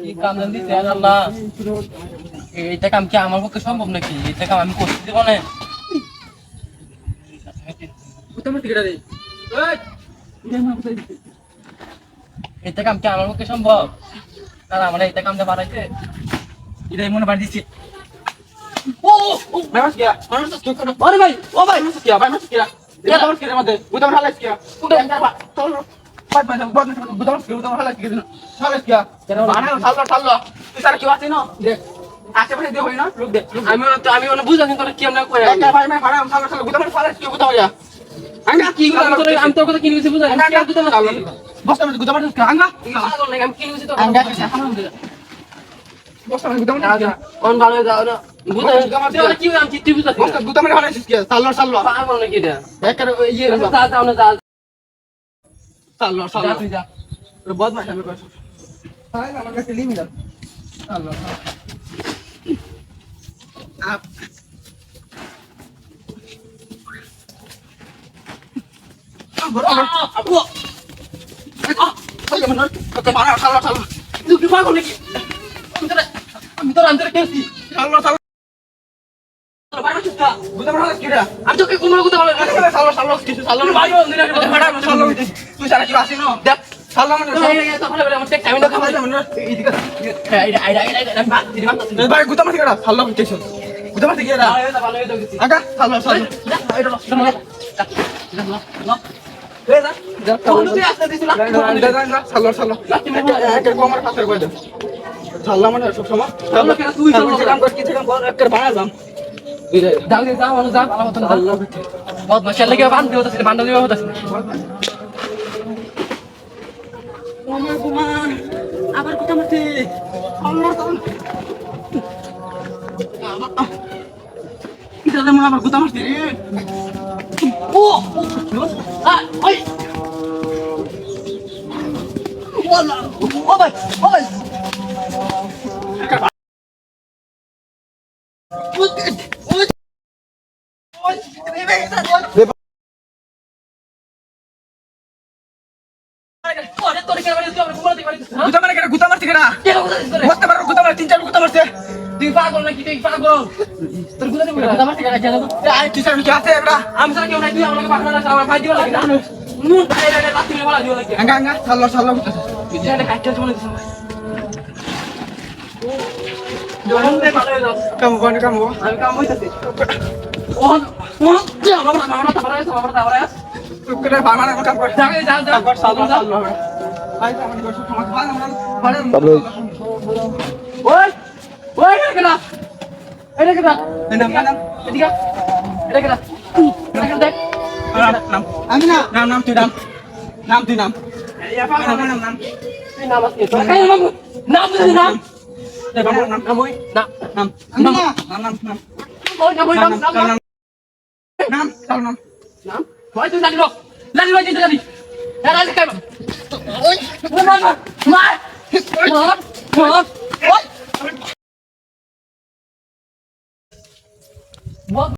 কি কাম জানি দেন আল্লাহ এইটা কাম কি আমার পক্ষে সম্ভব নাকি এইটা কাম আমি করতে দেব না বুঝতে টিকেটা রে এইটা কাম কি আমার পক্ষে সম্ভব না আমরা এইটা কামটা বাড়াইতে এটাই মনে বাড়ি দিচ্ছি ও ও ভাই মাস গিয়া মানুষ তো কেন আরে ভাই ও ভাই মাস গিয়া ভাই মাস গিয়া এটা আমার কিরে মধ্যে বুঝতে হালাস গিয়া তুই এন্টার বা চল ভাই ভাই বুঝতে হালাস গিয়া হালাস গিয়া বানা চাললো তুই স্যার কি আছে না দেখ আশেপাশে দিয়ে হই না লোক দেখ আমি মানে বুঝাছি তোরা কি আমরা কই একটা ভাই ভাই ভাড়া চাললো বুঝতে হালাস কি বুঝতে হইয়া আঙ্গা কি আমি তোর কথা কি নিছি বুঝা আঙ্গা বুঝতে চাললো বস আমি বুঝতে পারছিস আঙ্গা আমি কি নিছি তো আঙ্গা বস্তা মানে গুদাম না কোন ভালো যাও না গুদাম কি আমি চিত্তি বুঝাছি বস্তা গুদাম মানে হারাইছিস কি চাল্লো পাগল নাকি এটা একবার ইয়ে যাও না যা চাল্লো তুই যা বদমাশ আমি কইছ হাই আমার কাছে লিমি দাও চাল্লো আপ আপু ওই কেমন ওকে মারা চাল্লো তুই কি পাগল নাকি আমি তোর আন্তরে কেছি চাল্লো আমি তোকে কোন কথা বলে ভাই তুই সারা কি আসি না দেখ সাল্লাম ভাই গুতা মারতে গেলা সাল্লাম কেছো গুতা মারতে গেলা আগা সাল্লাম মানে সব সময় তুই কাম কর কিছু কাম কর একটা বানা যাম যাও যাও মানুষ যাও আমার মতন আল্লাহ বহুত মাশাআল্লাহ কে বান দিও তো বান দিও হতাছ ওমা কুমা আবার কথা মারতে আল্লাহ তাআলা এটা মনে আবার কথা মারতে ও ওই ওয়াল্লাহ ও ভাই গুতা মারতে কেনা বুঝতে পারো গুতা মারতে 3-4 গুতা মারতে তুই পাগল নাকি তুই পাগল তোর গুতা মারতে কেনা জানো তুই স্যার কি আছে এটা আমি স্যার কেউ নাই তুই আমাকে পাগল না আমার ভাই দিবা লাগে না নুন ভাই রে রাত দিলে বলা দিবা লাগে আঙ্গা সাল্লাল্লাহু তুই জানে কাটতে চলে দিছ জোন দে ভালো হয়ে যাও কাম আমি কাম হইতাছে ও যা মামা তাবারে তুই করে ফার্মার কাম কর যা কর সাল্লাল্লাহু ভাই আমি কষ্ট সমাজ ভাই আমরা ওই ওই কেনা এটা কেনা এদিকে এটা কেনা দেখ নাম আমি নাম তুই নাম তুই নাম তুই নাম আছে কাই নাম নাম ওই নাম ভাই তুই লাগলো ভাই তুই জানি রাজ কাই ওই মার